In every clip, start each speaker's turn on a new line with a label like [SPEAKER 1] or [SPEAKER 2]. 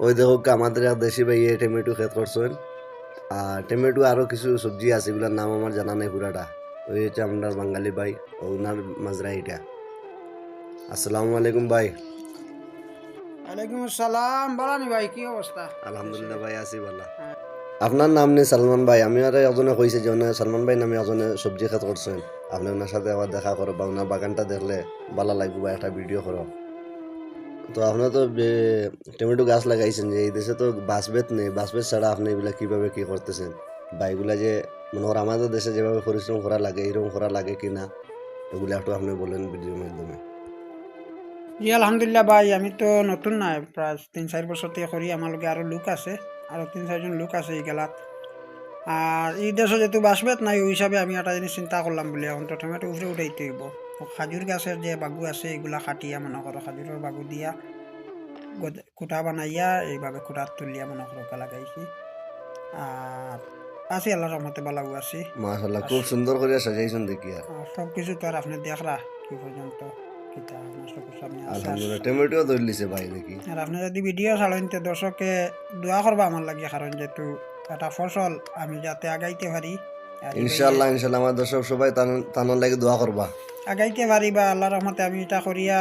[SPEAKER 1] ওই দেখো আমাদের এক দেশি ভাই টমেটো ক্ষেত করছেন। আর টমেটো আরও কিছু সবজি আছে, এগুলোর নাম আমার জানা নেই পুরাটা। ওই হচ্ছে আপনার বাঙালি ভাই, ওনার মাজরা এটা। আসসালামু আলাইকুম ভাই।
[SPEAKER 2] ওয়ালাইকুম আসসালাম। বলানি ভাই, কি অবস্থা?
[SPEAKER 1] আলহামদুলিল্লাহ ভাই, আছি ভালো।
[SPEAKER 2] হ্যাঁ।
[SPEAKER 1] আপনার নাম নেই সালমান ভাই, আমি আর একজনে কইছে যে সালমান ভাই নামে একজনে সবজি ক্ষেত করছেন। আপনি ওনার সাথে আবার দেখা করো বা ওনার বাগানটা দেখলে ভালো লাগবে বা একটা ভিডিও করো। তো আপনার তো টমেটো গাছ লাগাইছেন, যে এই দেশে তো বাঁশবেত নেই, বাঁশবেত ছাড়া আপনি এগুলা কিভাবে কি করতেছেন বা এগুলা যে মনে করেন আমাদের দেশে যেভাবে পরিশ্রম করা লাগে এরকম করা লাগে কিনা, এগুলো একটু আপনি বলেন ভিডিওর মাধ্যমে।
[SPEAKER 2] জি আলহামদুলিল্লাহ ভাই, আমি তো নতুন নাই, প্রায় 3-4 বছর থেকে করি। আমার লগে আরো লোক আছে, আরো 3-4 জন লোক আছে এই গেলাত। আর এই দেশে যেহেতু বাসবেত নাই, ওই হিসাবে আমি একটা জিনিস চিন্তা করলাম বলে এখন তো টমেটো উপরে উঠাইতে হইব। তো খাজুর গাছের যে বাগু আছে এগুলা কাটিয়া মনে করো খাজুরের বাগু দিয়া কুটা বানাইয়া এইভাবে কুটার তুলিয়া মনে করো লাগাইছি। আর আছি আল্লাহর রহমতে বালাগু আছি।
[SPEAKER 1] মাশাআল্লাহ,
[SPEAKER 2] আর
[SPEAKER 1] খুব সুন্দর করে সাজাইছেন দেখি। আর
[SPEAKER 2] সব কিছু তো আর আপনি দেখরা কি পর্যন্ত কিতা আপনার চোখের সামনে আছে।
[SPEAKER 1] আলহামদুলিল্লাহ টমেটো ধরে লিছে ভাই দেখি।
[SPEAKER 2] আর আপনি যদি ভিডিও ছাড়েন তো দর্শকে দোয়া করবা আমার লাগে, কারণ যেহেতু একটা ফসল আমি যাতে আগাইতে পারি। আর ইবাইয়ে
[SPEAKER 1] ইনশাআল্লাহ ইনশাআল্লাহ আমার দর্শক সবাই তানোর লাগে দোয়া করবা।
[SPEAKER 2] আগাইতে পারি বা আল্লাহর রহমতে আমি এটা করিয়া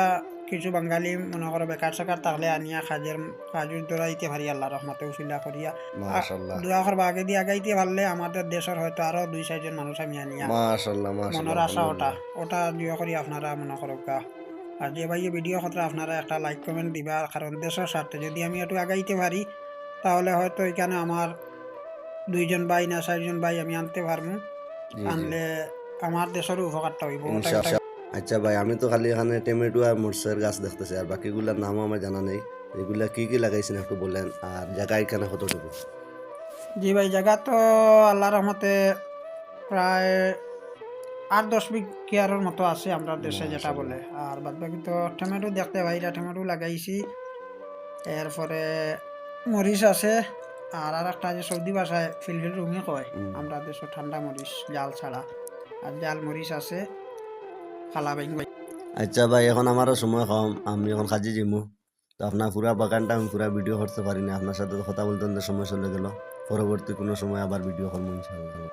[SPEAKER 2] কিছু বাঙালি মনে করো বেকার সেকার থাকলে আনিয়া কাজের দৌড়াইতে পারি আল্লাহর রহমতে উসিলা করিয়া।
[SPEAKER 1] মাশাআল্লাহ
[SPEAKER 2] দোয়া করবা আগে দিয়ে আগাইতে পারলে আমাদের দেশের হয়তো আরো 2-4 জন মানুষ আমি আনিয়া
[SPEAKER 1] মাশাআল্লাহ
[SPEAKER 2] মনের
[SPEAKER 1] মাশাআল্লাহ
[SPEAKER 2] আশা ওটা
[SPEAKER 1] আলহামদুলিল্লাহ।
[SPEAKER 2] ওটা দোয়া করি আপনারা মনে করো গা। আর যে ভাই ভিডিও ক্ষেত্রে আপনারা একটা লাইক কমেন্ট দিবা, কারণ দেশের স্বার্থে যদি আমি একটু আগাইতে পারি তাহলে হয়তো এখানে আমার 2 জন ভাই না 4 জন ভাই আমি আনতে পারবো।
[SPEAKER 1] জি জি
[SPEAKER 2] আনলে আমার দেশেরও উপকারটা হইব ওটাই ওটাই।
[SPEAKER 1] ইনশাআল্লাহ। আচ্ছা ভাই, আমি তো খালি এখানে টমেটো আর মরিচের গাছ দেখতেছি, আর বাকিগুলোর নামও আমার জানা নেই। এগুলা কি কি লাগাইছেন একটু বলেন, আর জায়গা এখানে কতটুকু?
[SPEAKER 2] জি ভাই, জায়গা তো আল্লাহর রহমতে প্রায় 8-10 বিঘার মতো আছে আমরা দেশে যেটা বলে।
[SPEAKER 1] মাশাআল্লাহ।
[SPEAKER 2] আর বাদ বাকি তো টমেটো দেখতে ভাইরা টমেটো লাগাইছি। এরপরে মরিচ আছে। আর একটা যে সৌদি ভাষায় ফিলফিল রুমি কয়, আমরা দেশে ঠান্ডা মরিচ জাল ছাড়া। আর জাল মরিচ আছে খালা বাইন ভাই।
[SPEAKER 1] আচ্ছা ভাই, এখন আমারও সময় কম, আমি এখন কাজে যাবো। তো আপনার পুরা বাগানটা আমি পুরা ভিডিও করতে পারিনি, আপনার সাথে তো কথা বলতে অনেক সময় চলে গেল। পরবর্তী কোনো সময় আবার ভিডিও করবো ইনশাআল্লাহ।